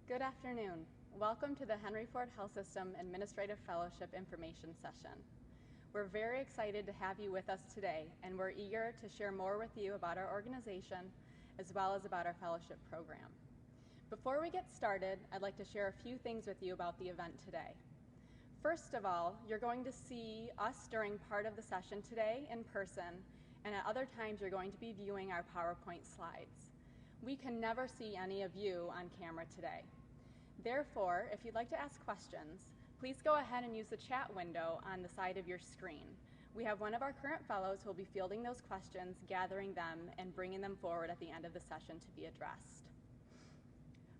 Good afternoon. Welcome to the Henry Ford Health System Administrative Fellowship Information Session. We're very excited to have you with us today, and we're eager to share more with you about our organization as well as about our fellowship program. Before we get started, I'd like to share a few things with you about the event today. First of all, you're going to see us during part of the session today in person, and at other times you're going to be viewing our PowerPoint slides. We can never see any of you on camera today. Therefore, if you'd like to ask questions, please go ahead and use the chat window on the side of your screen. We have one of our current fellows who will be fielding those questions, gathering them, and bringing them forward at the end of the session to be addressed.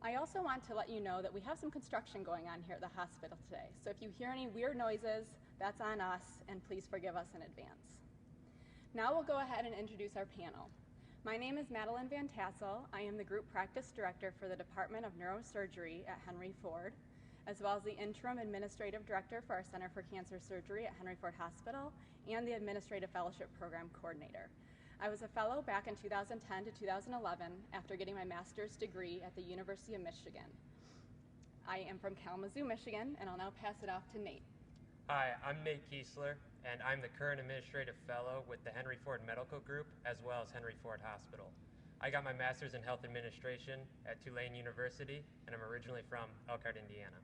I also want to let you know that we have some construction going on here at the hospital today. So if you hear any weird noises, that's on us, and please forgive us in advance. Now we'll go ahead and introduce our panel. My name is Madeline Van Tassel. I am the Group Practice Director for the Department of Neurosurgery at Henry Ford, as well as the Interim Administrative Director for our Center for Cancer Surgery at Henry Ford Hospital, and the Administrative Fellowship Program Coordinator. I was a fellow back in 2010 to 2011 after getting my master's degree at the University of Michigan. I am from Kalamazoo, Michigan, and I'll now pass it off to Nate. Hi, I'm Nate Kiesler, and I'm the current Administrative Fellow with the Henry Ford Medical Group, as well as Henry Ford Hospital. I got my Master's in Health Administration at Tulane University, and I'm originally from Elkhart, Indiana.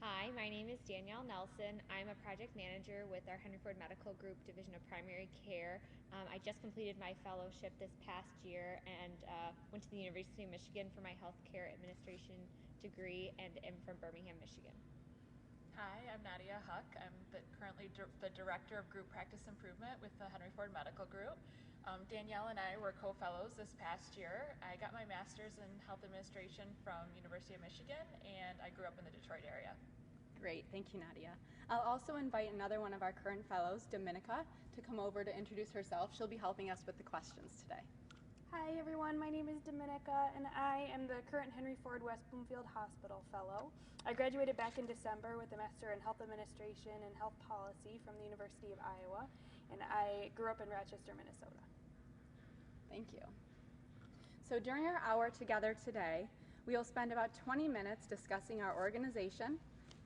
Hi, my name is Danielle Nelson. I'm a project manager with our Henry Ford Medical Group Division of Primary Care. I just completed my fellowship this past year and went to the University of Michigan for my healthcare administration degree and am from Birmingham, Michigan. Hi, I'm Nadia Huck. I'm currently the Director of Group Practice Improvement with the Henry Ford Medical Group. Danielle and I were co-fellows this past year. I got my master's in health administration from University of Michigan, and I grew up in the Detroit area. Great, thank you, Nadia. I'll also invite another one of our current fellows, Dominica, to come over to introduce herself. She'll be helping us with the questions today. Hi everyone, my name is Dominica and I am the current Henry Ford West Bloomfield Hospital Fellow. I graduated back in December with a Master in Health Administration and Health Policy from the University of Iowa, and I grew up in Rochester, Minnesota. Thank you. So during our hour together today, we will spend about 20 minutes discussing our organization,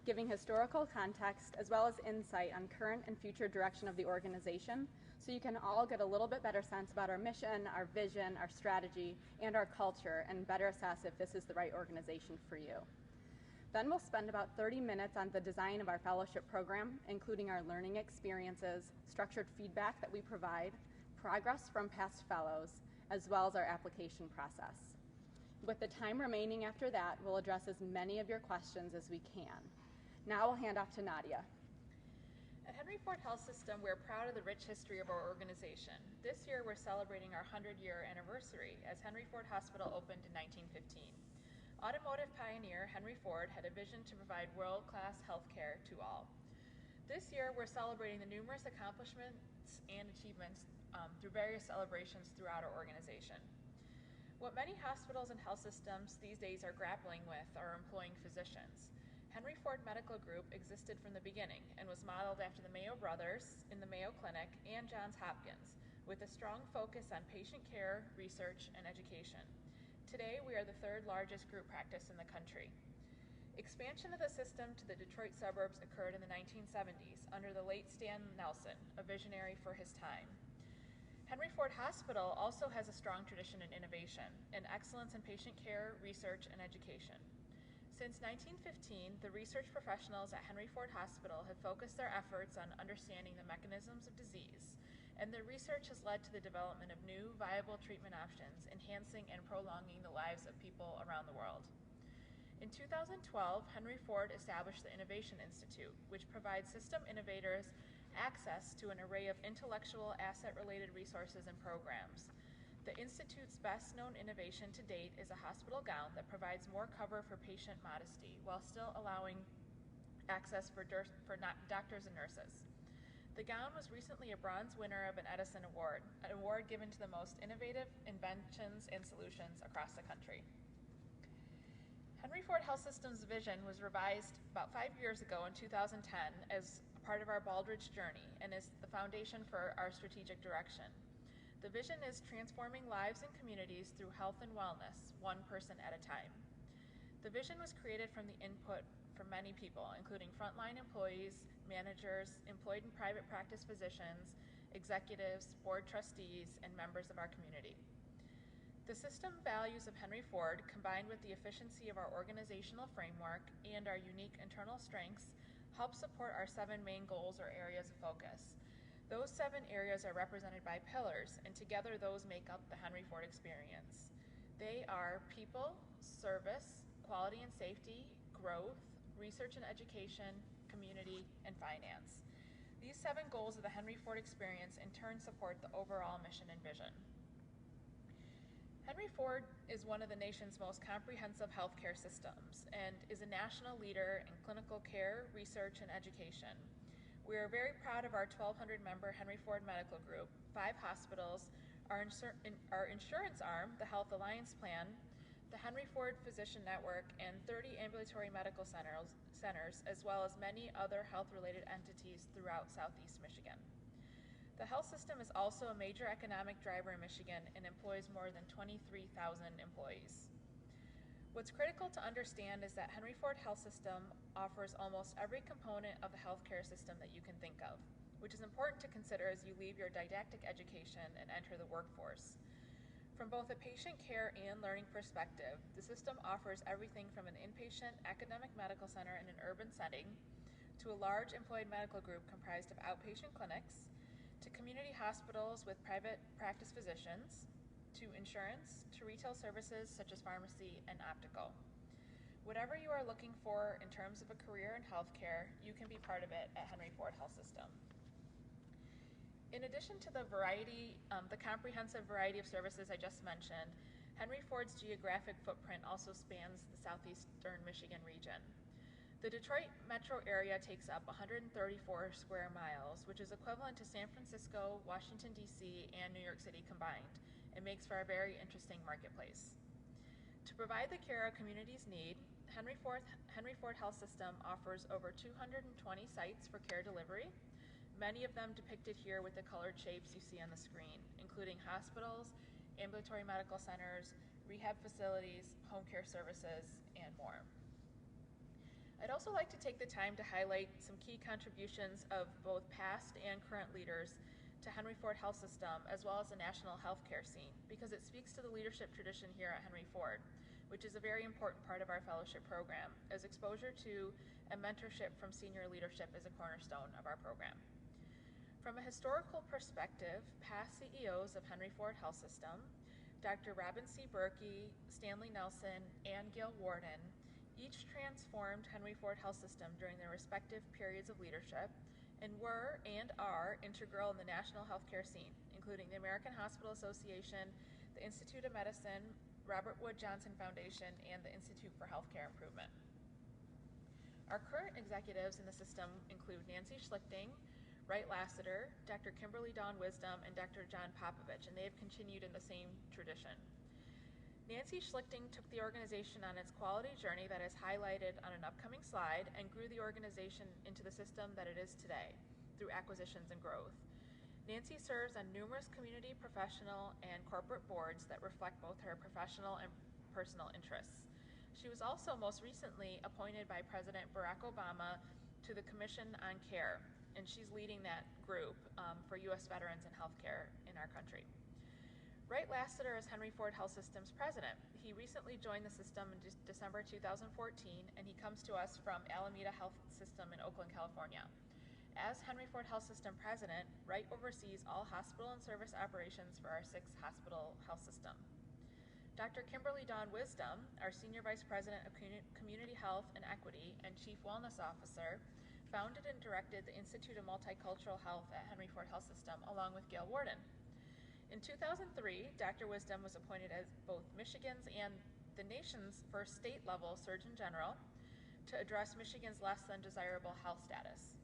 giving historical context as well as insight on current and future direction of the organization, so you can all get a little bit better sense about our mission, our vision, our strategy, and our culture, and better assess if this is the right organization for you. Then we'll spend about 30 minutes on the design of our fellowship program, including our learning experiences, structured feedback that we provide, progress from past fellows, as well as our application process. With the time remaining after that, we'll address as many of your questions as we can. Now I'll hand off to Nadia. At Henry Ford Health System, we're proud of the rich history of our organization. This year, we're celebrating our 100-year anniversary as Henry Ford Hospital opened in 1915. Automotive pioneer Henry Ford had a vision to provide world-class health care to all. This year, we're celebrating the numerous accomplishments and achievements through various celebrations throughout our organization. What many hospitals and health systems these days are grappling with are employing physicians. Henry Ford Medical Group existed from the beginning and was modeled after the Mayo Brothers in the Mayo Clinic and Johns Hopkins, with a strong focus on patient care, research, and education. Today, we are the third largest group practice in the country. Expansion of the system to the Detroit suburbs occurred in the 1970s under the late Stan Nelson, a visionary for his time. Henry Ford Hospital also has a strong tradition in innovation and excellence in patient care, research, and education. Since 1915, the research professionals at Henry Ford Hospital have focused their efforts on understanding the mechanisms of disease, and their research has led to the development of new, viable treatment options, enhancing and prolonging the lives of people around the world. In 2012, Henry Ford established the Innovation Institute, which provides system innovators access to an array of intellectual asset-related resources and programs. The Institute's best-known innovation to date is a hospital gown that provides more cover for patient modesty while still allowing access for doctors and nurses. The gown was recently a bronze winner of an Edison Award, an award given to the most innovative inventions and solutions across the country. Henry Ford Health System's vision was revised about 5 years ago in 2010 as part of our Baldrige journey and is the foundation for our strategic direction. The vision is transforming lives and communities through health and wellness, one person at a time. The vision was created from the input from many people, including frontline employees, managers, employed in private practice physicians, executives, board trustees, and members of our community. The system values of Henry Ford, combined with the efficiency of our organizational framework and our unique internal strengths, help support our 7 main goals or areas of focus. Those 7 areas are represented by pillars, and together those make up the Henry Ford experience. They are people, service, quality and safety, growth, research and education, community, and finance. These 7 goals of the Henry Ford experience in turn support the overall mission and vision. Henry Ford is one of the nation's most comprehensive healthcare systems and is a national leader in clinical care, research, and education. We are very proud of our 1,200-member Henry Ford Medical Group, 5 hospitals, our insurance arm, the Health Alliance Plan, the Henry Ford Physician Network, and 30 ambulatory medical centers, as well as many other health-related entities throughout Southeast Michigan. The health system is also a major economic driver in Michigan and employs more than 23,000 employees. What's critical to understand is that Henry Ford Health System offers almost every component of the healthcare system that you can think of, which is important to consider as you leave your didactic education and enter the workforce. From both a patient care and learning perspective, the system offers everything from an inpatient academic medical center in an urban setting to a large employed medical group comprised of outpatient clinics, to community hospitals with private practice physicians, to insurance, to retail services such as pharmacy and optical. Whatever you are looking for in terms of a career in healthcare, you can be part of it at Henry Ford Health System. In addition to the comprehensive variety of services I just mentioned, Henry Ford's geographic footprint also spans the southeastern Michigan region. The Detroit metro area takes up 134 square miles, which is equivalent to San Francisco, Washington, D.C., and New York City combined. It makes for a very interesting marketplace. To provide the care our communities need, Henry Ford Health System offers over 220 sites for care delivery, many of them depicted here with the colored shapes you see on the screen, including hospitals, ambulatory medical centers, rehab facilities, home care services, and more. I'd also like to take the time to highlight some key contributions of both past and current leaders to Henry Ford Health System, as well as the national healthcare scene, because it speaks to the leadership tradition here at Henry Ford, which is a very important part of our fellowship program, as exposure to and mentorship from senior leadership is a cornerstone of our program. From a historical perspective, past CEOs of Henry Ford Health System, Dr. Robin C. Berkey, Stanley Nelson, and Gail Warden, each transformed Henry Ford Health System during their respective periods of leadership and were and are integral in the national healthcare scene, including the American Hospital Association, the Institute of Medicine, Robert Wood Johnson Foundation, and the Institute for Healthcare Improvement. Our current executives in the system include Nancy Schlichting, Wright Lassiter, Dr. Kimberly Dawn Wisdom, and Dr. John Popovich, and they have continued in the same tradition. Nancy Schlichting took the organization on its quality journey that is highlighted on an upcoming slide and grew the organization into the system that it is today through acquisitions and growth. Nancy serves on numerous community, professional, and corporate boards that reflect both her professional and personal interests. She was also most recently appointed by President Barack Obama to the Commission on Care, and she's leading that group for U.S. veterans and healthcare in our country. Wright Lassiter is Henry Ford Health System's president. He recently joined the system in December 2014, and he comes to us from Alameda Health System in Oakland, California. As Henry Ford Health System president, Wright oversees all hospital and service operations for our 6-hospital health system. Dr. Kimberly Dawn Wisdom, our Senior Vice President of Community Health and Equity and Chief Wellness Officer, founded and directed the Institute of Multicultural Health at Henry Ford Health System, along with Gail Warden. In 2003, Dr. Wisdom was appointed as both Michigan's and the nation's first state-level Surgeon General to address Michigan's less than desirable health status.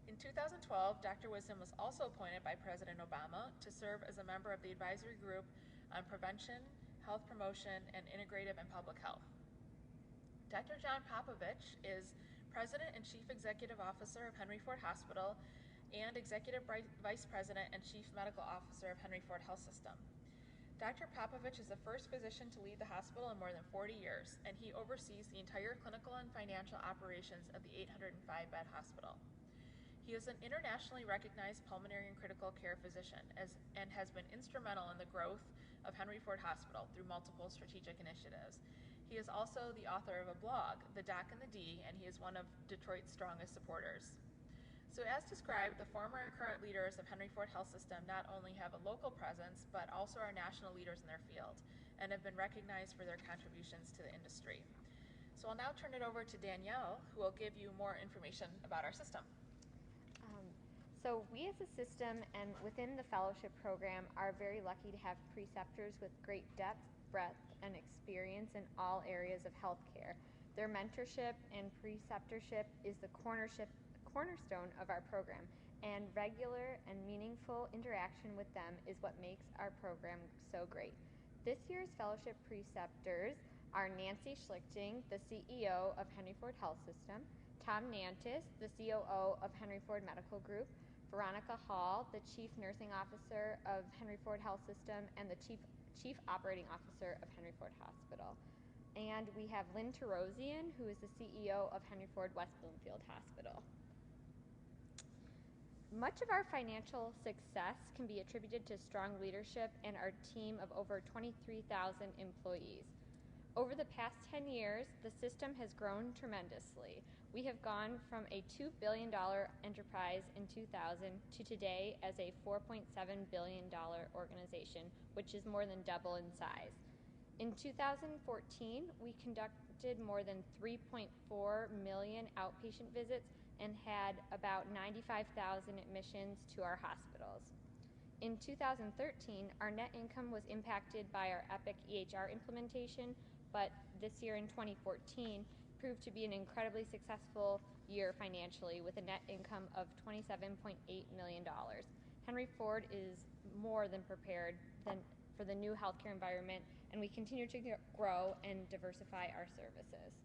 In 2012, Dr. Wisdom was also appointed by President Obama to serve as a member of the advisory group on prevention, health promotion, and integrative and public health. Dr. John Popovich is President and Chief Executive Officer of Henry Ford Hospital and Executive Vice President and Chief Medical Officer of Henry Ford Health System. Dr. Popovich is the first physician to lead the hospital in more than 40 years, and he oversees the entire clinical and financial operations of the 805-bed hospital. He is an internationally recognized pulmonary and critical care physician and has been instrumental in the growth of Henry Ford Hospital through multiple strategic initiatives. He is also the author of a blog, The Doc and the D, and he is one of Detroit's strongest supporters. So as described, the former and current leaders of Henry Ford Health System not only have a local presence, but also are national leaders in their field and have been recognized for their contributions to the industry. So I'll now turn it over to Danielle, who will give you more information about our system. So we as a system and within the fellowship program are very lucky to have preceptors with great depth, breadth, and experience in all areas of healthcare. Their mentorship and preceptorship is the cornerstone of our program, and regular and meaningful interaction with them is what makes our program so great. This year's fellowship preceptors are Nancy Schlichting, the CEO of Henry Ford Health System, Tom Nantis, the COO of Henry Ford Medical Group, Veronica Hall, the Chief Nursing Officer of Henry Ford Health System and the Chief Operating Officer of Henry Ford Hospital. And we have Lynn Tarosian, who is the CEO of Henry Ford West Bloomfield Hospital. Much of our financial success can be attributed to strong leadership and our team of over 23,000 employees. Over the past 10 years, the system has grown tremendously. We have gone from a $2 billion enterprise in 2000 to today as a $4.7 billion organization, which is more than double in size. In 2014, we conducted more than 3.4 million outpatient visits and had about 95,000 admissions to our hospitals. In 2013, our net income was impacted by our Epic EHR implementation, but this year in 2014 proved to be an incredibly successful year financially with a net income of $27.8 million. Henry Ford is more than prepared for the new healthcare environment, and we continue to grow and diversify our services.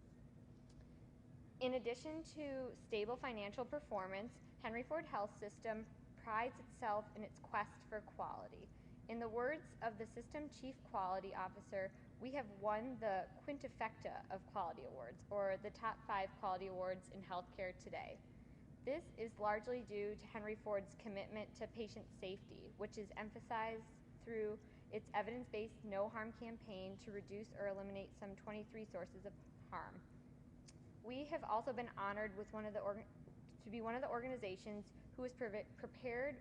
In addition to stable financial performance, Henry Ford Health System prides itself in its quest for quality. In the words of the System Chief Quality Officer, we have won the quintessence of quality awards, or the top 5 quality awards in healthcare today. This is largely due to Henry Ford's commitment to patient safety, which is emphasized through its evidence-based no harm campaign to reduce or eliminate some 23 sources of harm. We have also been honored with to be one of the organizations who was presented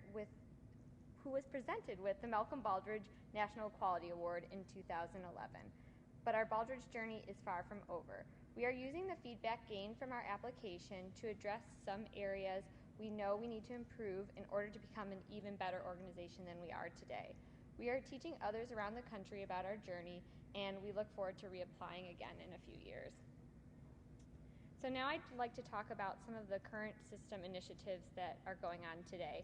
with the Malcolm Baldrige National Quality Award in 2011. But our Baldrige journey is far from over. We are using the feedback gained from our application to address some areas we know we need to improve in order to become an even better organization than we are today. We are teaching others around the country about our journey, and we look forward to reapplying again in a few years. So now I'd like to talk about some of the current system initiatives that are going on today.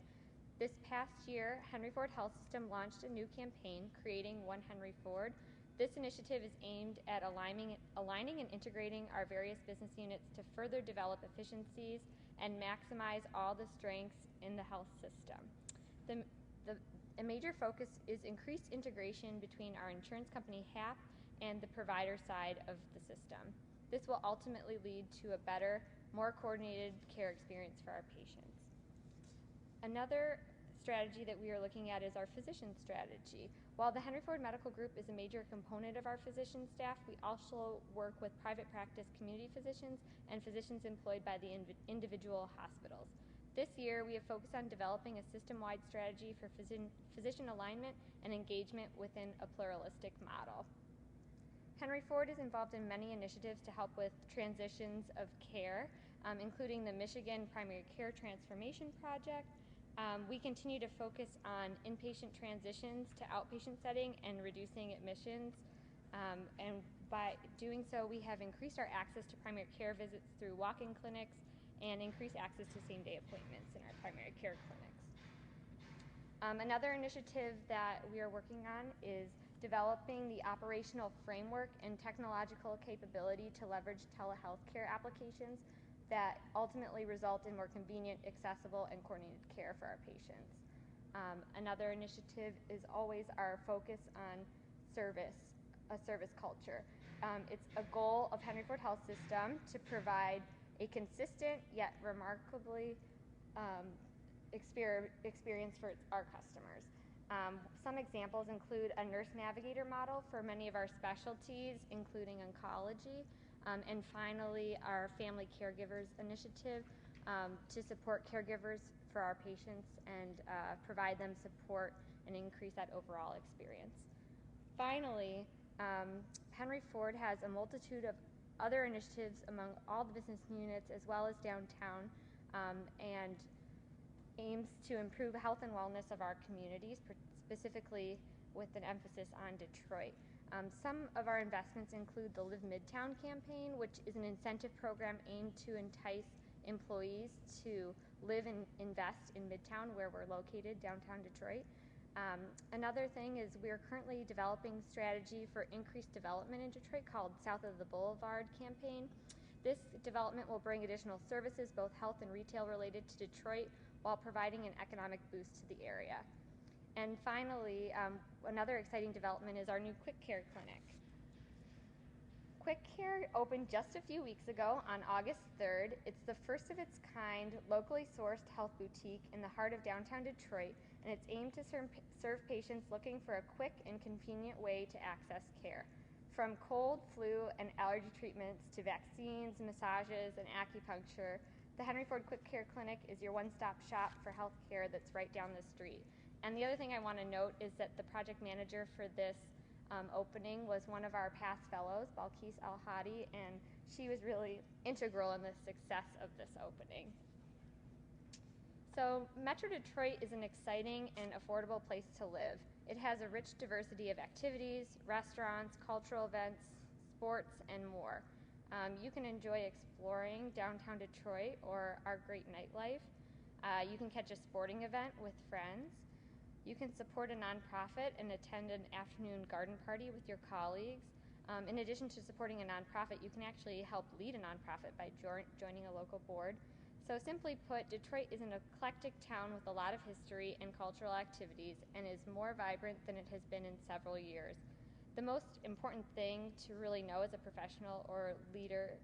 This past year, Henry Ford Health System launched a new campaign, Creating One Henry Ford. This initiative is aimed at aligning and integrating our various business units to further develop efficiencies and maximize all the strengths in the health system. A major focus is increased integration between our insurance company, HAP, and the provider side of the system. This will ultimately lead to a better, more coordinated care experience for our patients. Another strategy that we are looking at is our physician strategy. While the Henry Ford Medical Group is a major component of our physician staff, we also work with private practice community physicians and physicians employed by the individual hospitals. This year, we have focused on developing a system-wide strategy for physician alignment and engagement within a pluralistic model. Henry Ford is involved in many initiatives to help with transitions of care, including the Michigan Primary Care Transformation Project. We continue to focus on inpatient transitions to outpatient setting and reducing admissions. And by doing so, we have increased our access to primary care visits through walk-in clinics and increased access to same-day appointments in our primary care clinics. Another initiative that we are working on is developing the operational framework and technological capability to leverage telehealth care applications that ultimately result in more convenient, accessible, and coordinated care for our patients. Another initiative is always our focus on a service culture. It's a goal of Henry Ford Health System to provide a consistent yet remarkably experience for our customers. Some examples include a nurse navigator model for many of our specialties, including oncology, and finally our family caregivers initiative to support caregivers for our patients and provide them support and increase that overall experience. Finally, Henry Ford has a multitude of other initiatives among all the business units as well as downtown, and aims to improve health and wellness of our communities, specifically with an emphasis on Detroit. Some of our investments include the Live Midtown campaign, which is an incentive program aimed to entice employees to live and invest in Midtown, where we're located, downtown Detroit. Another thing is we are currently developing strategy for increased development in Detroit called South of the Boulevard campaign. This development will bring additional services, both health and retail related to Detroit, while providing an economic boost to the area. And finally, another exciting development is our new Quick Care Clinic. Quick Care opened just a few weeks ago on August 3rd. It's the first of its kind, locally sourced health boutique in the heart of downtown Detroit, and it's aimed to serve patients looking for a quick and convenient way to access care. From cold, flu, and allergy treatments to vaccines, massages, and acupuncture, the Henry Ford Quick Care Clinic is your one-stop shop for health care that's right down the street. And the other thing I want to note is that the project manager for this opening was one of our past fellows, Balkis Al-Hadi, and she was really integral in the success of this opening. So Metro Detroit is an exciting and affordable place to live. It has a rich diversity of activities, restaurants, cultural events, sports, and more. You can enjoy exploring downtown Detroit or our great nightlife. You can catch a sporting event with friends. You can support a nonprofit and attend an afternoon garden party with your colleagues. In addition to supporting a nonprofit, you can actually help lead a nonprofit by joining a local board. So simply put, Detroit is an eclectic town with a lot of history and cultural activities and is more vibrant than it has been in several years. The most important thing to really know as a professional or leader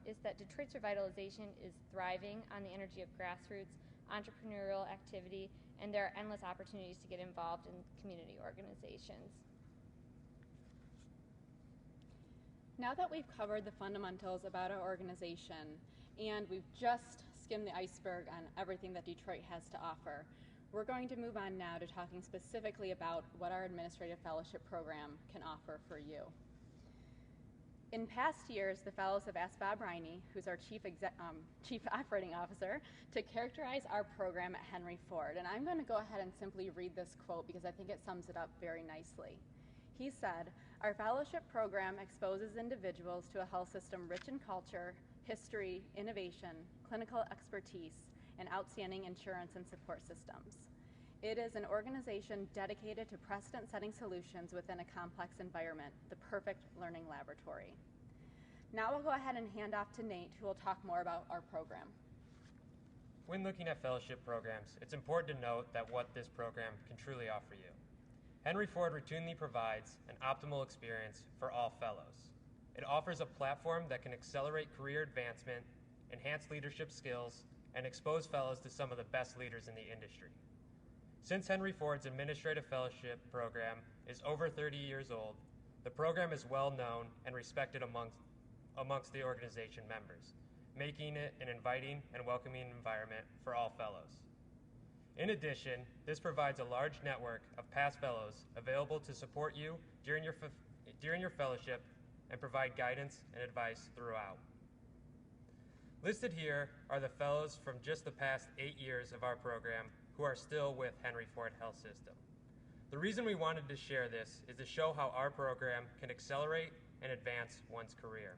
is that Detroit's revitalization is thriving on the energy of grassroots, entrepreneurial activity, and there are endless opportunities to get involved in community organizations. Now that we've covered the fundamentals about our organization and we've just skimmed the iceberg on everything that Detroit has to offer, we're going to move on now to talking specifically about what our Administrative Fellowship Program can offer for you. In past years, the fellows have asked Bob Riney, who's our Chief Operating Officer, to characterize our program at Henry Ford. And I'm going to go ahead and simply read this quote because I think it sums it up very nicely. He said, "Our fellowship program exposes individuals to a health system rich in culture, history, innovation, clinical expertise, and outstanding insurance and support systems. It is an organization dedicated to precedent-setting solutions within a complex environment, the perfect learning laboratory." Now we'll go ahead and hand off to Nate, who will talk more about our program. When looking at fellowship programs, it's important to note that what this program can truly offer you. Henry Ford routinely provides an optimal experience for all fellows. It offers a platform that can accelerate career advancement, enhance leadership skills, and expose fellows to some of the best leaders in the industry. Since Henry Ford's Administrative Fellowship Program is over 30 years old, the program is well known and respected amongst the organization members, making it an inviting and welcoming environment for all fellows. In addition, this provides a large network of past fellows available to support you during your fellowship and provide guidance and advice throughout. Listed here are the fellows from just the past 8 years of our program who are still with Henry Ford Health System. The reason we wanted to share this is to show how our program can accelerate and advance one's career.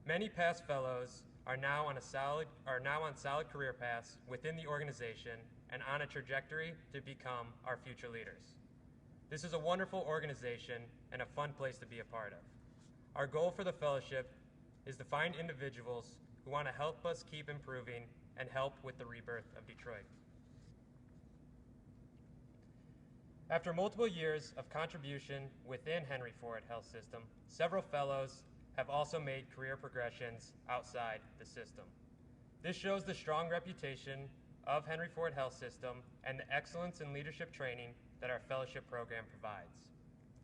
Many past fellows are now on solid career paths within the organization and on a trajectory to become our future leaders. This is a wonderful organization and a fun place to be a part of. Our goal for the fellowship is to find individuals who want to help us keep improving and help with the rebirth of Detroit. After multiple years of contribution within Henry Ford Health System, several fellows have also made career progressions outside the system. This shows the strong reputation of Henry Ford Health System and the excellence in leadership training that our fellowship program provides.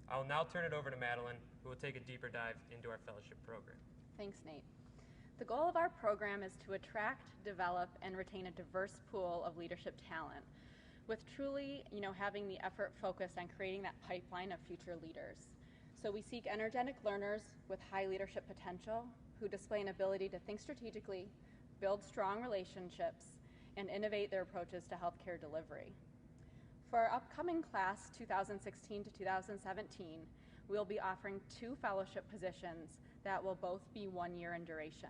I will now turn it over to Madeline, who will take a deeper dive into our fellowship program. Thanks, Nate. The goal of our program is to attract, develop, and retain a diverse pool of leadership talent, with truly, having the effort focused on creating that pipeline of future leaders. So we seek energetic learners with high leadership potential who display an ability to think strategically, build strong relationships, and innovate their approaches to healthcare delivery. For our upcoming class 2016 to 2017, we'll be offering 2 fellowship positions that will both be 1 year in duration.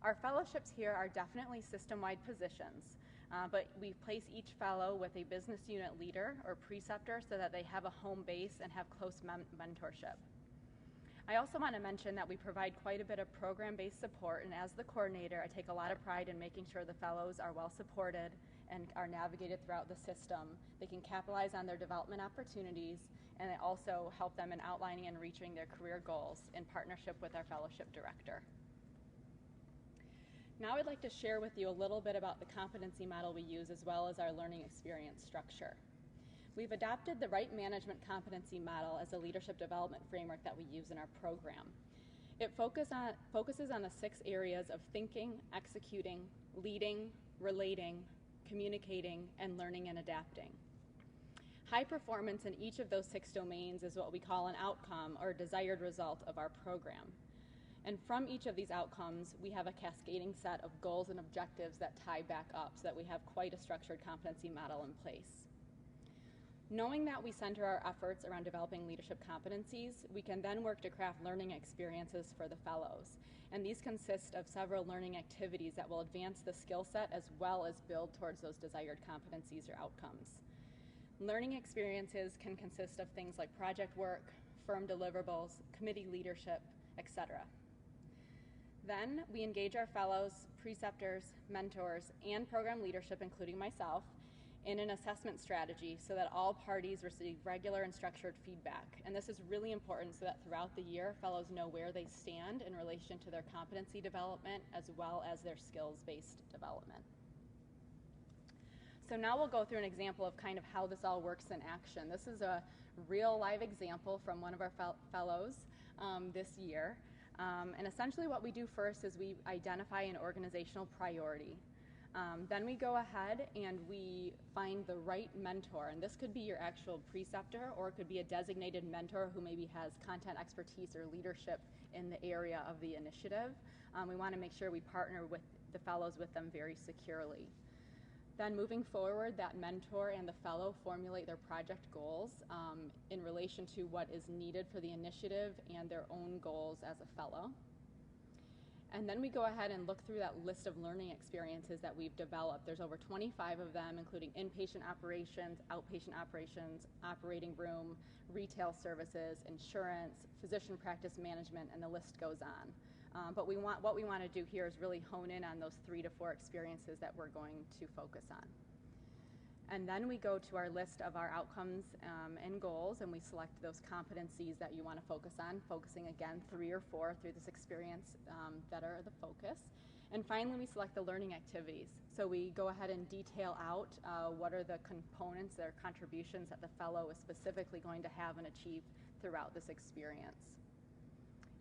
Our fellowships here are definitely system-wide positions, but we place each fellow with a business unit leader or preceptor so that they have a home base and have close mentorship. I also want to mention that we provide quite a bit of program-based support, and as the coordinator, I take a lot of pride in making sure the fellows are well supported and are navigated throughout the system. They can capitalize on their development opportunities, and I also help them in outlining and reaching their career goals in partnership with our fellowship director. Now I'd like to share with you a little bit about the competency model we use as well as our learning experience structure. We've adopted the right management competency model as a leadership development framework that we use in our program. It focuses on the 6 areas of thinking, executing, leading, relating, communicating, and learning and adapting. High performance in each of those 6 domains is what we call an outcome or desired result of our program. And from each of these outcomes, we have a cascading set of goals and objectives that tie back up so that we have quite a structured competency model in place. Knowing that we center our efforts around developing leadership competencies, we can then work to craft learning experiences for the fellows. And these consist of several learning activities that will advance the skill set as well as build towards those desired competencies or outcomes. Learning experiences can consist of things like project work, firm deliverables, committee leadership, etc. Then we engage our fellows, preceptors, mentors, and program leadership, including myself, in an assessment strategy so that all parties receive regular and structured feedback. And this is really important so that throughout the year, fellows know where they stand in relation to their competency development as well as their skills-based development. So now we'll go through an example of kind of how this all works in action. This is a real live example from one of our fellows this year. And essentially what we do first is we identify an organizational priority. Then we go ahead and we find the right mentor, and this could be your actual preceptor or it could be a designated mentor who maybe has content expertise or leadership in the area of the initiative. We want to make sure we partner with the fellows with them very securely. Then moving forward, that mentor and the fellow formulate their project goals in relation to what is needed for the initiative and their own goals as a fellow. And then we go ahead and look through that list of learning experiences that we've developed. There's over 25 of them, including inpatient operations, outpatient operations, operating room, retail services, insurance, physician practice management, and the list goes on. But what we want to do here is really hone in on those 3 to 4 experiences that we're going to focus on. And then we go to our list of our outcomes and goals, and we select those competencies that you want to focus on, focusing again 3 or 4 through this experience that are the focus. And finally, we select the learning activities. So we go ahead and detail out what are the components, their contributions that the fellow is specifically going to have and achieve throughout this experience.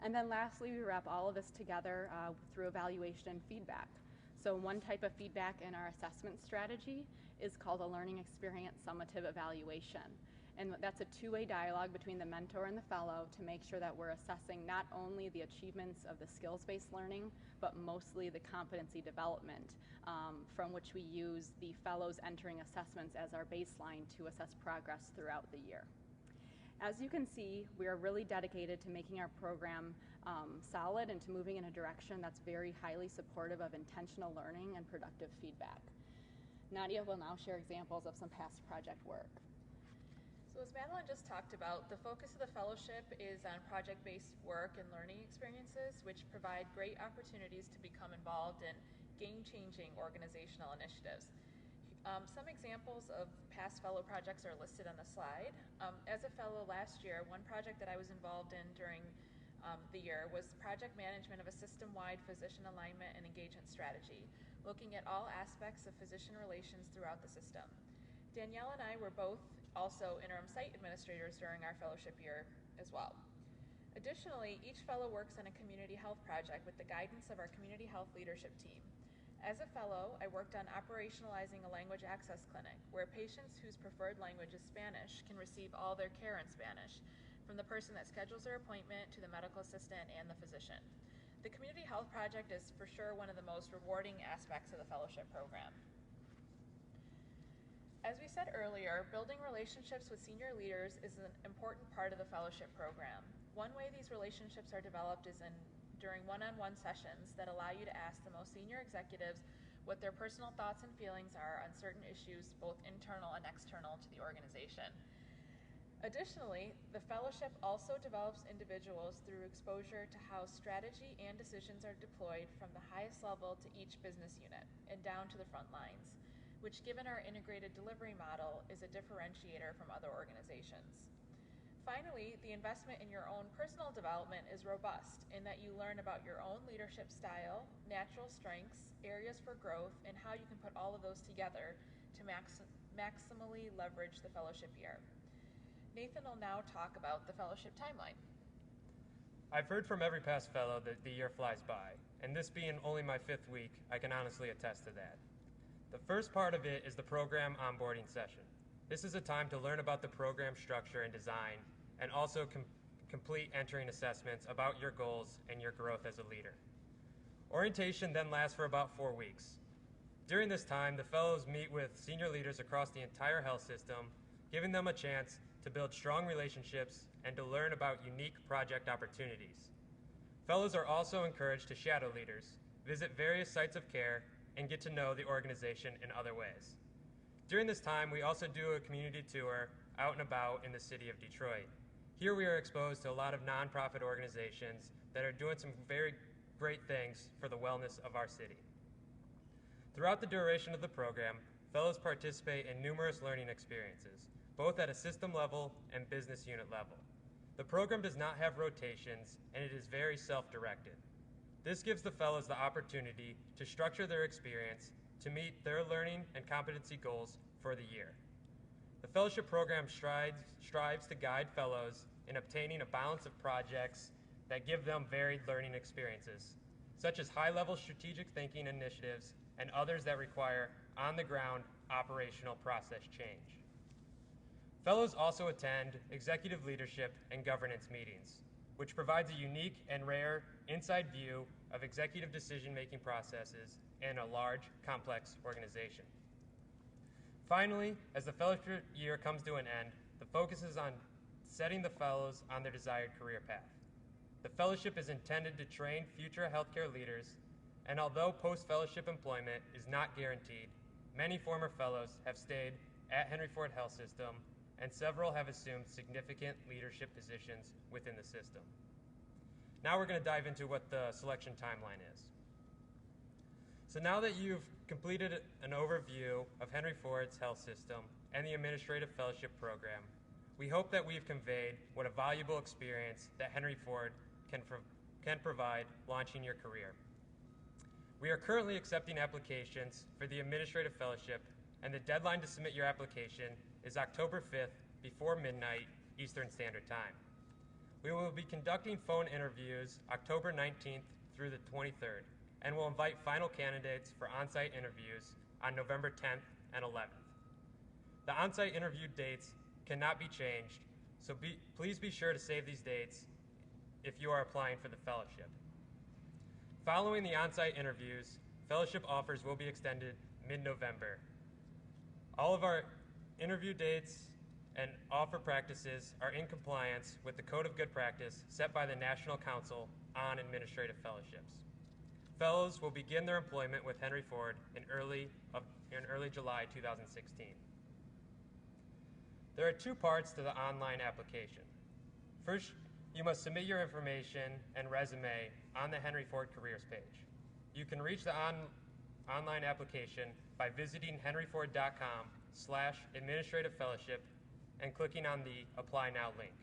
And then lastly, we wrap all of this together through evaluation and feedback. So one type of feedback in our assessment strategy is called a learning experience summative evaluation. And that's a 2-way dialogue between the mentor and the fellow to make sure that we're assessing not only the achievements of the skills-based learning, but mostly the competency development, from which we use the fellows entering assessments as our baseline to assess progress throughout the year. As you can see, we are really dedicated to making our program solid and to moving in a direction that's very highly supportive of intentional learning and productive feedback. Nadia will now share examples of some past project work. So as Madeline just talked about, the focus of the fellowship is on project-based work and learning experiences, which provide great opportunities to become involved in game-changing organizational initiatives. Some examples of past fellow projects are listed on the slide. As a fellow last year, one project that I was involved in during the year was project management of a system-wide physician alignment and engagement strategy, looking at all aspects of physician relations throughout the system. Danielle and I were both also interim site administrators during our fellowship year as well. Additionally, each fellow works on a community health project with the guidance of our community health leadership team. As a fellow, I worked on operationalizing a language access clinic where patients whose preferred language is Spanish can receive all their care in Spanish, from the person that schedules their appointment to the medical assistant and the physician. The community health project is for sure one of the most rewarding aspects of the fellowship program. As we said earlier, building relationships with senior leaders is an important part of the fellowship program. One way these relationships are developed is during one-on-one sessions that allow you to ask the most senior executives what their personal thoughts and feelings are on certain issues, both internal and external to the organization. Additionally, the fellowship also develops individuals through exposure to how strategy and decisions are deployed from the highest level to each business unit and down to the front lines, which, given our integrated delivery model, is a differentiator from other organizations. Finally, the investment in your own personal development is robust in that you learn about your own leadership style, natural strengths, areas for growth, and how you can put all of those together to maximally leverage the fellowship year. Nathan will now talk about the fellowship timeline. I've heard from every past fellow that the year flies by, and this being only my 5th week, I can honestly attest to that. The first part of it is the program onboarding session. This is a time to learn about the program structure and design, and also complete entering assessments about your goals and your growth as a leader. Orientation then lasts for about 4 weeks. During this time, the fellows meet with senior leaders across the entire health system, giving them a chance to build strong relationships and to learn about unique project opportunities. Fellows are also encouraged to shadow leaders, visit various sites of care, and get to know the organization in other ways. During this time, we also do a community tour out and about in the city of Detroit. Here we are exposed to a lot of nonprofit organizations that are doing some very great things for the wellness of our city. Throughout the duration of the program, fellows participate in numerous learning experiences, both at a system level and business unit level. The program does not have rotations, and it is very self-directed. This gives the fellows the opportunity to structure their experience to meet their learning and competency goals for the year. The fellowship program strives to guide fellows in obtaining a balance of projects that give them varied learning experiences, such as high-level strategic thinking initiatives and others that require on-the-ground operational process change. Fellows also attend executive leadership and governance meetings, which provides a unique and rare inside view of executive decision-making processes in a large, complex organization. Finally, as the fellowship year comes to an end, the focus is on setting the fellows on their desired career path. The fellowship is intended to train future healthcare leaders, and although post-fellowship employment is not guaranteed, many former fellows have stayed at Henry Ford Health System, and several have assumed significant leadership positions within the system. Now we're going to dive into what the selection timeline is. So now that you've completed an overview of Henry Ford's health system and the Administrative Fellowship Program, we hope that we've conveyed what a valuable experience that Henry Ford can provide launching your career. We are currently accepting applications for the Administrative Fellowship, and the deadline to submit your application is October 5th before midnight Eastern Standard Time. We will be conducting phone interviews October 19th through the 23rd, and will invite final candidates for on-site interviews on November 10th and 11th. The on-site interview dates cannot be changed, so please be sure to save these dates if you are applying for the fellowship. Following the on-site interviews, fellowship offers will be extended mid-November. All of our interview dates and offer practices are in compliance with the Code of Good Practice set by the National Council on Administrative Fellowships. Fellows will begin their employment with Henry Ford in early July 2016. There are 2 parts to the online application. First, you must submit your information and resume on the Henry Ford Careers page. You can reach the online application by visiting henryford.com/administrative fellowship and clicking on the Apply Now link.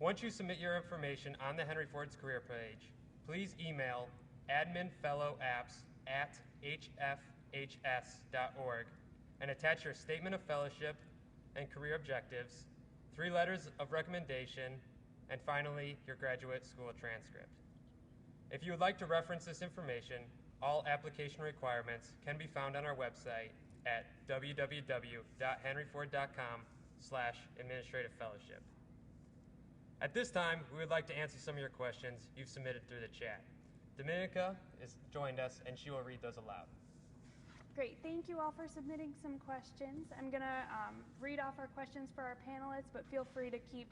Once you submit your information on the Henry Ford's career page, please email adminfellowapps@hfhs.org and attach your statement of fellowship and career objectives, 3 letters of recommendation, and finally, your graduate school transcript. If you would like to reference this information, all application requirements can be found on our website at www.henryford.com/administrative fellowship. At this time, we would like to answer some of your questions you've submitted through the chat. Dominica has joined us, and she will read those aloud. Great, thank you all for submitting some questions. I'm gonna read off our questions for our panelists, but feel free to keep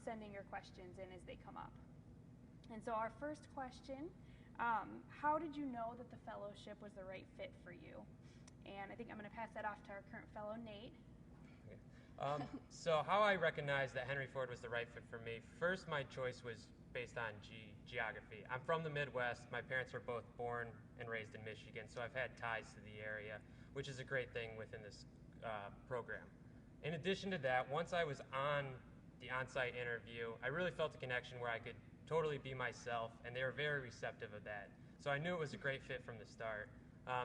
sending your questions in as they come up. And so our first question, how did you know that the fellowship was the right fit for you? And I think I'm gonna pass that off to our current fellow, Nate. So how I recognized that Henry Ford was the right fit for me, first my choice was based on geography. I'm from the Midwest. My parents were both born and raised in Michigan, so I've had ties to the area, which is a great thing within this program. In addition to that, once I was on the on-site interview, I really felt a connection where I could totally be myself, and they were very receptive of that. So I knew it was a great fit from the start.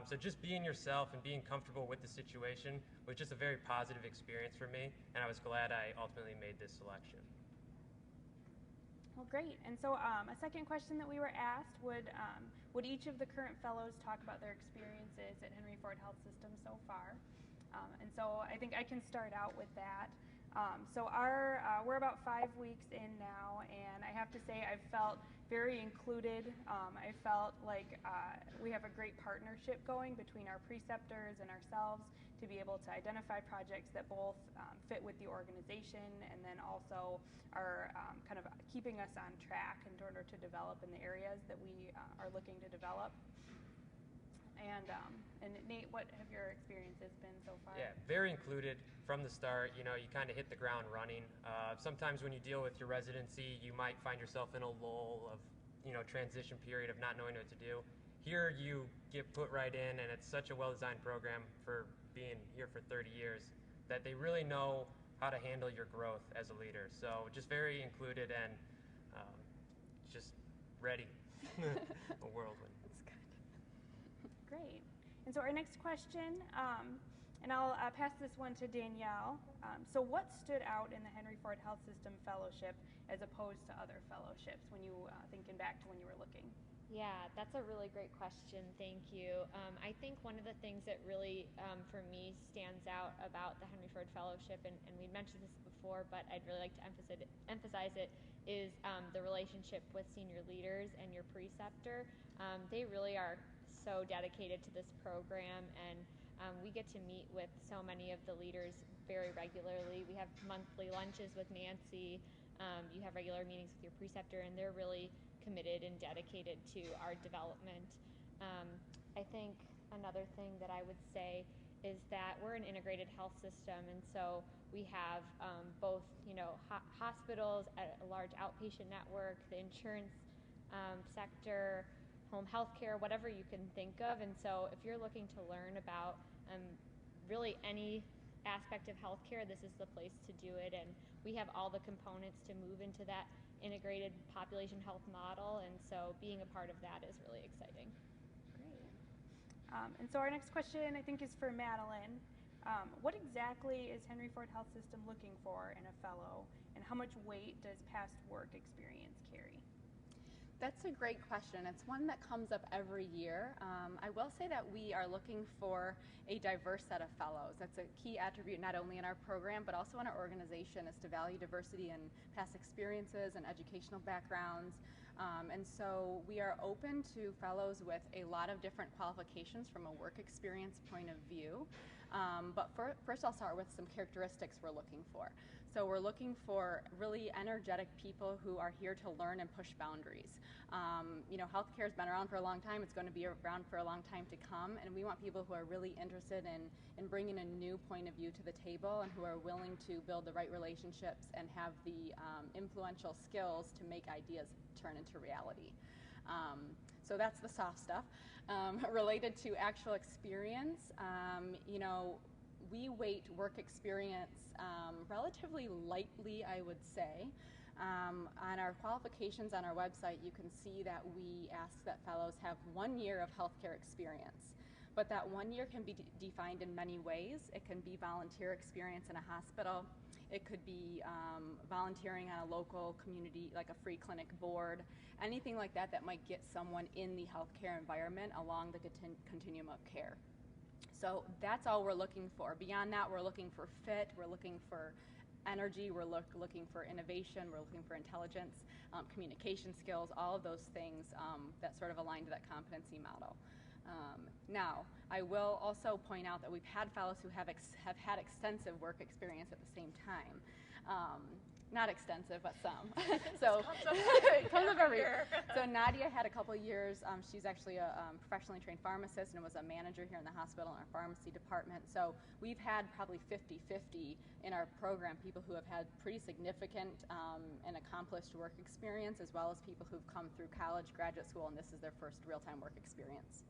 So just being yourself and being comfortable with the situation was just a very positive experience for me, and I was glad I ultimately made this selection. Well, great. And so a second question that we were asked, would each of the current fellows talk about their experiences at Henry Ford Health System so far? And so I think I can start out with that. So we're about 5 weeks in now, and I have to say I've felt very included. I felt like we have a great partnership going between our preceptors and ourselves to be able to identify projects that both fit with the organization and then also are kind of keeping us on track in order to develop in the areas that we are looking to develop. And Nate, what have your experiences been so far? Yeah, very included from the start. You know, you kind of hit the ground running. Sometimes when you deal with your residency, you might find yourself in a lull of, transition period of not knowing what to do. Here you get put right in, and it's such a well-designed program for being here for 30 years that they really know how to handle your growth as a leader. So just very included and just ready. A whirlwind. That's good. Great. And so our next question, and I'll pass this one to Danielle. So what stood out in the Henry Ford Health System Fellowship as opposed to other fellowships when you thinking back to when you were looking? Yeah, that's a really great question. Thank you. I think one of the things that really, for me, stands out about the Henry Ford Fellowship, and we mentioned this before, but I'd really like to emphasize it, is the relationship with senior leaders and your preceptor. They really are so dedicated to this program, and we get to meet with so many of the leaders very regularly. We have monthly lunches with Nancy. You have regular meetings with your preceptor, and they're really committed and dedicated to our development. I think another thing that I would say is that we're an integrated health system, and so we have both, hospitals, a large outpatient network, the insurance sector, home health care, whatever you can think of. And so if you're looking to learn about really any aspect of healthcare, this is the place to do it. And we have all the components to move into that integrated population health model, and so being a part of that is really exciting. Great. And so our next question, I think, is for Madeline. What exactly is Henry Ford Health System looking for in a fellow, and how much weight does past work experience carry? That's a great question. It's one that comes up every year. I will say that we are looking for a diverse set of fellows. That's a key attribute not only in our program but also in our organization, is to value diversity in past experiences and educational backgrounds. And so we are open to fellows with a lot of different qualifications from a work experience point of view. But first I'll start with some characteristics we're looking for. So we're looking for really energetic people who are here to learn and push boundaries. Healthcare has been around for a long time. It's going to be around for a long time to come, and we want people who are really interested in bringing a new point of view to the table and who are willing to build the right relationships and have the influential skills to make ideas turn into reality. So that's the soft stuff. Related to actual experience, we weight work experience relatively lightly, I would say. On our qualifications on our website, you can see that we ask that fellows have 1 year of healthcare experience. But that 1 year can be defined in many ways. It can be volunteer experience in a hospital. It could be volunteering on a local community, like a free clinic board, anything like that that might get someone in the healthcare environment along the continuum of care. So that's all we're looking for. Beyond that, we're looking for fit, we're looking for energy, we're looking for innovation, we're looking for intelligence, communication skills, all of those things that sort of align to that competency model. Now, I will also point out that we've had fellows who have had extensive work experience at the same time. Not extensive, but some. So it comes up every year. So Nadia had a couple of years. She's actually a professionally trained pharmacist and was a manager here in the hospital in our pharmacy department. So we've had probably 50-50 in our program, people who have had pretty significant and accomplished work experience, as well as people who've come through college, graduate school, and this is their first real-time work experience.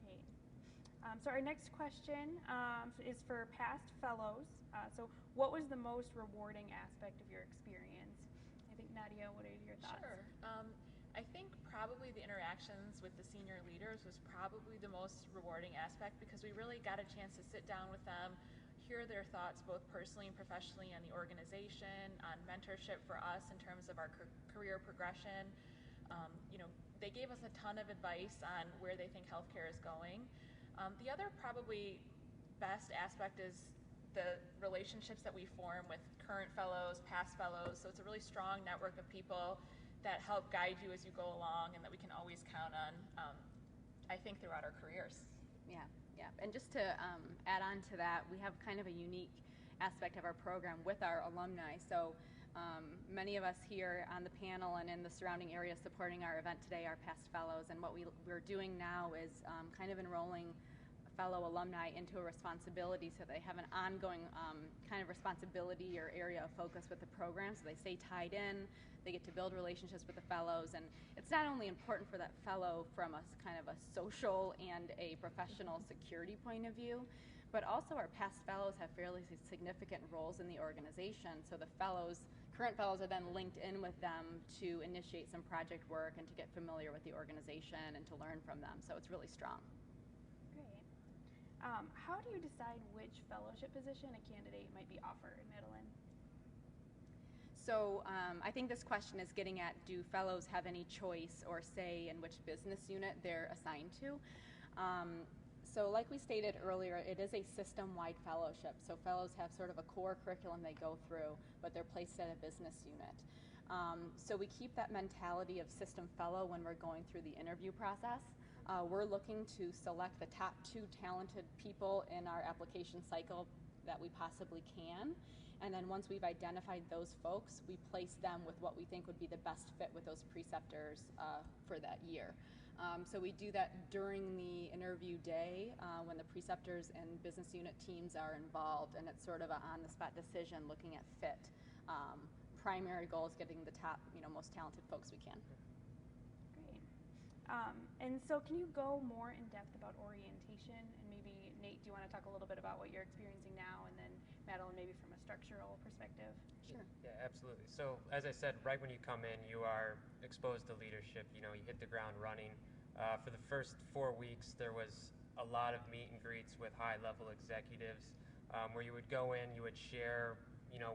Great. So our next question is for past fellows. So what was the most rewarding aspect of your experience? I think, Nadia, what are your thoughts? Sure. I think probably the interactions with the senior leaders was probably the most rewarding aspect, because we really got a chance to sit down with them, hear their thoughts both personally and professionally on the organization, on mentorship for us in terms of our career progression. They gave us a ton of advice on where they think healthcare is going. The other probably best aspect is the relationships that we form with current fellows, past fellows. So it's a really strong network of people that help guide you as you go along and that we can always count on, I think, throughout our careers. Yeah. And just to add on to that, we have kind of a unique aspect of our program with our alumni. So many of us here on the panel and in the surrounding area supporting our event today are past fellows. And what we're doing now is kind of enrolling fellow alumni into a responsibility, so they have an ongoing kind of responsibility or area of focus with the program, so they stay tied in, they get to build relationships with the fellows. And it's not only important for that fellow from a kind of a social and a professional security point of view, but also our past fellows have fairly significant roles in the organization, so the current fellows are then linked in with them to initiate some project work and to get familiar with the organization and to learn from them, so it's really strong. How do you decide which fellowship position a candidate might be offered, Madeline? So I think this question is getting at, do fellows have any choice or say in which business unit they're assigned to? So like we stated earlier, it is a system-wide fellowship. So fellows have sort of a core curriculum they go through, but they're placed at a business unit. So we keep that mentality of system fellow when we're going through the interview process. We're looking to select the top 2 talented people in our application cycle that we possibly can. And then once we've identified those folks, we place them with what we think would be the best fit with those preceptors for that year. So we do that during the interview day when the preceptors and business unit teams are involved, and it's sort of an on-the-spot decision looking at fit. Primary goal is getting the top, most talented folks we can. And so can you go more in depth about orientation? And maybe, Nate, do you want to talk a little bit about what you're experiencing now, and then Madeline, maybe from a structural perspective? Sure. Yeah, absolutely. So as I said, right when you come in, you are exposed to leadership. You hit the ground running. For the first 4 weeks, there was a lot of meet and greets with high-level executives where you would go in, you would share,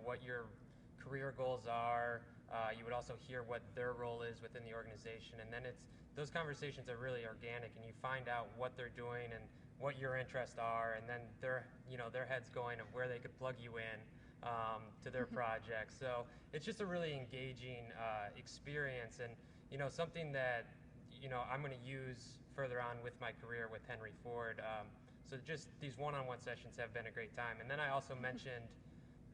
what your career goals are. You would also hear what their role is within the organization, and then those conversations are really organic, and you find out what they're doing and what your interests are, and then their heads going of where they could plug you in to their projects. So it's just a really engaging experience, and something that I'm going to use further on with my career with Henry Ford. So just these one-on-one sessions have been a great time. And then I also mentioned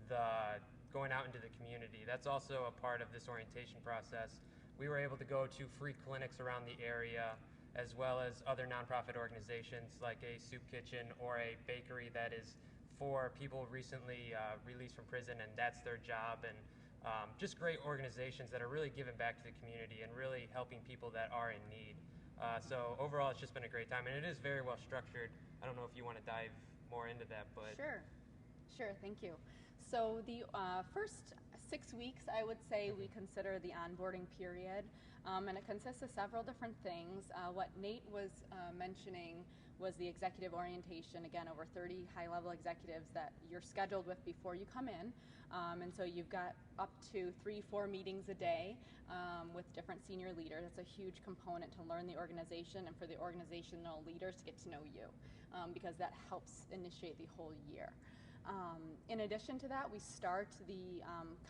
the going out into the community. That's also a part of this orientation process. We were able to go to free clinics around the area, as well as other nonprofit organizations like a soup kitchen or a bakery that is for people recently released from prison, and that's their job. And just great organizations that are really giving back to the community and really helping people that are in need. So overall, it's just been a great time, and it is very well structured. I don't know if you want to dive more into that, but Sure, thank you. So the first 6 weeks, I would say, we consider the onboarding period, and it consists of several different things. What Nate was mentioning was the executive orientation, again, over 30 high-level executives that you're scheduled with before you come in. And so you've got up to 3-4 meetings a day with different senior leaders. That's a huge component to learn the organization and for the organizational leaders to get to know you, because that helps initiate the whole year. In addition to that, we start the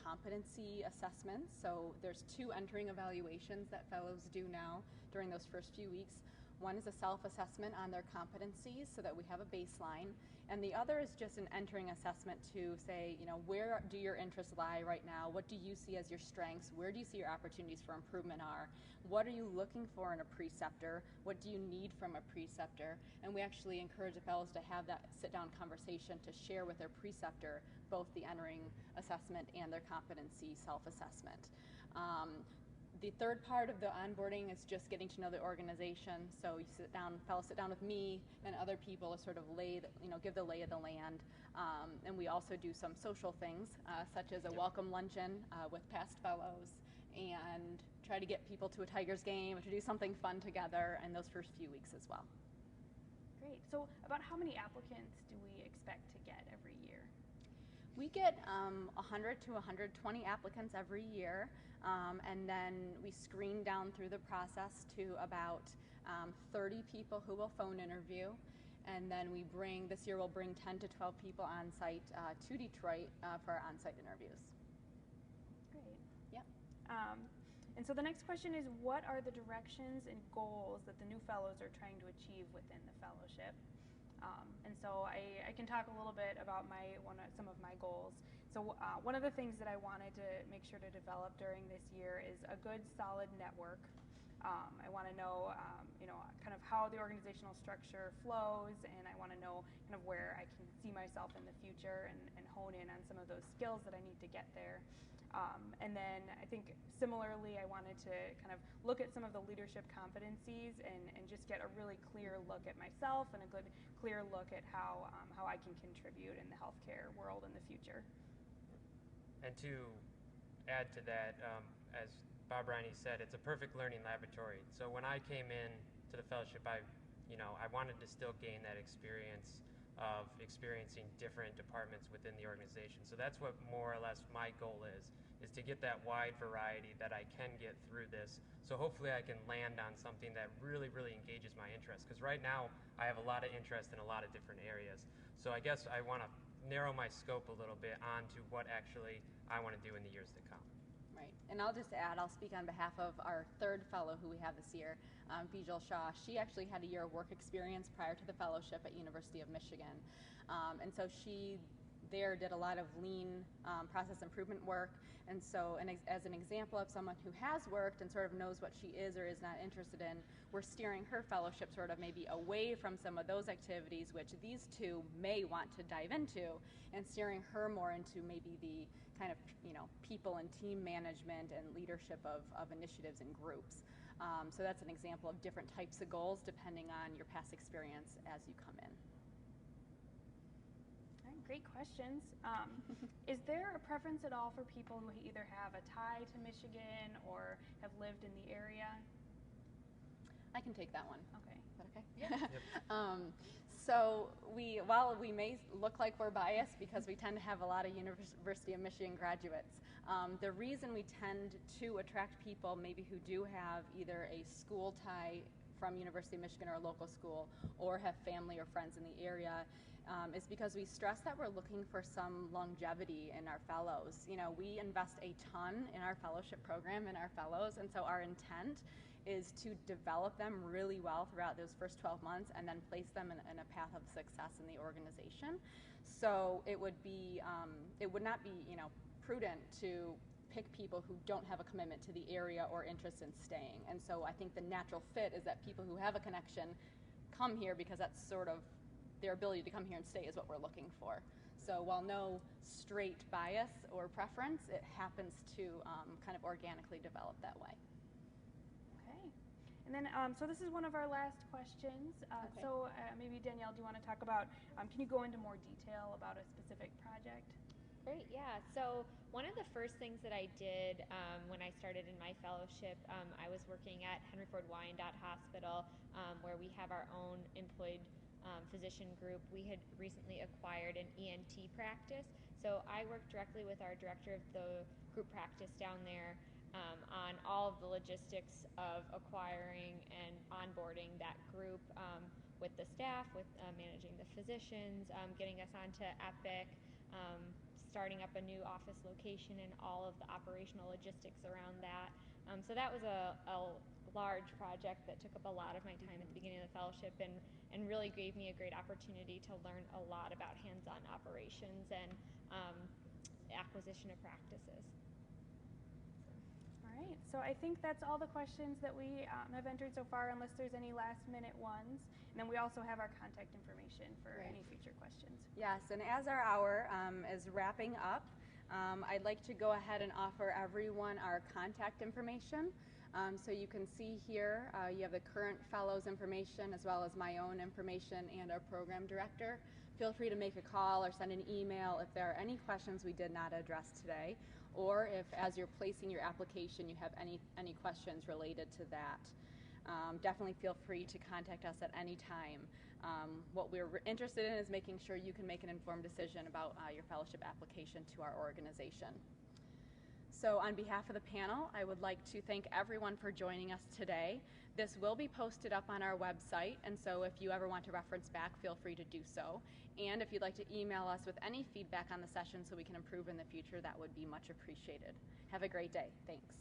competency assessments. So there's 2 entering evaluations that fellows do now during those first few weeks. One is a self-assessment on their competencies so that we have a baseline, and the other is just an entering assessment to say, where do your interests lie right now? What do you see as your strengths? Where do you see your opportunities for improvement are? What are you looking for in a preceptor? What do you need from a preceptor? And we actually encourage the fellows to have that sit-down conversation to share with their preceptor both the entering assessment and their competency self-assessment. The third part of the onboarding is just getting to know the organization. So you fellows sit down with me and other people to sort of give the lay of the land. And we also do some social things, such as a welcome luncheon with past fellows, and try to get people to a Tigers game or to do something fun together in those first few weeks as well. Great. So about how many applicants do we expect to get every year? We get 100 to 120 applicants every year, and then we screen down through the process to about 30 people who will phone interview, and then this year we'll bring 10 to 12 people on site to Detroit for our on-site interviews. Great. Yep. And so the next question is, what are the directions and goals that the new fellows are trying to achieve within the fellowship? And so I can talk a little bit about some of my goals. So one of the things that I wanted to make sure to develop during this year is a good, solid network. I want to know, kind of how the organizational structure flows, and I want to know kind of where I can see myself in the future and hone in on some of those skills that I need to get there. And then I think similarly, I wanted to kind of look at some of the leadership competencies and just get a really clear look at myself and a good clear look at how I can contribute in the healthcare world in the future. And to add to that, as Bob Riney said, it's a perfect learning laboratory. So when I came in to the fellowship, I wanted to still gain that experience of experiencing different departments within the organization. So that's what more or less my goal is to get that wide variety that I can get through this. So hopefully I can land on something that really, really engages my interest. Because right now I have a lot of interest in a lot of different areas. So I guess I want to narrow my scope a little bit onto what actually I want to do in the years to come. Right, and I'll just add, I'll speak on behalf of our third fellow who we have this year, Bijal Shah. She actually had a year of work experience prior to the fellowship at University of Michigan. And so she there did a lot of lean process improvement work. And so as an example of someone who has worked and sort of knows what she is or is not interested in, we're steering her fellowship sort of maybe away from some of those activities which these two may want to dive into, and steering her more into maybe the kind of people and team management and leadership of initiatives and groups. So that's an example of different types of goals depending on your past experience as you come in. All right, great questions. Is there a preference at all for people who either have a tie to Michigan or have lived in the area? I can take that one. Okay. Is that okay? Yep. So while we may look like we're biased because we tend to have a lot of University of Michigan graduates, the reason we tend to attract people maybe who do have either a school tie from University of Michigan or a local school, or have family or friends in the area, is because we stress that we're looking for some longevity in our fellows. We invest a ton in our fellowship program and our fellows, and so our intent is to develop them really well throughout those first 12 months and then place them in a path of success in the organization. So it would not be prudent to pick people who don't have a commitment to the area or interest in staying. And so I think the natural fit is that people who have a connection come here because that's sort of their ability to come here and stay is what we're looking for. So while no straight bias or preference, it happens to kind of organically develop that way. Okay. And And then, so this is one of our last questions. Okay. So maybe Danielle, do you want to talk about, can you go into more detail about a specific project? Great, yeah. So one of the first things that I did when I started in my fellowship, I was working at Henry Ford Wyandotte Hospital, where we have our own employed physician group. We had recently acquired an ENT practice, so I worked directly with our director of the group practice down there on all of the logistics of acquiring and onboarding that group with the staff, with managing the physicians, getting us onto Epic, starting up a new office location, and all of the operational logistics around that. So that was a large project that took up a lot of my time at the beginning of the fellowship, and really gave me a great opportunity to learn a lot about hands-on operations and acquisition of practices. All right, so I think that's all the questions that we have entered so far, unless there's any last-minute ones. And then we also have our contact information for Great. any future questions. Yes, and as our hour is wrapping up, I'd like to go ahead and offer everyone our contact information. So you can see here, you have the current fellows information as well as my own information and our program director. Feel free to make a call or send an email if there are any questions we did not address today, or if as you're placing your application you have any questions related to that. Definitely feel free to contact us at any time. What we're interested in is making sure you can make an informed decision about your fellowship application to our organization. So on behalf of the panel, I would like to thank everyone for joining us today. This will be posted up on our website, and so if you ever want to reference back, feel free to do so. And if you'd like to email us with any feedback on the session so we can improve in the future, that would be much appreciated. Have a great day. Thanks.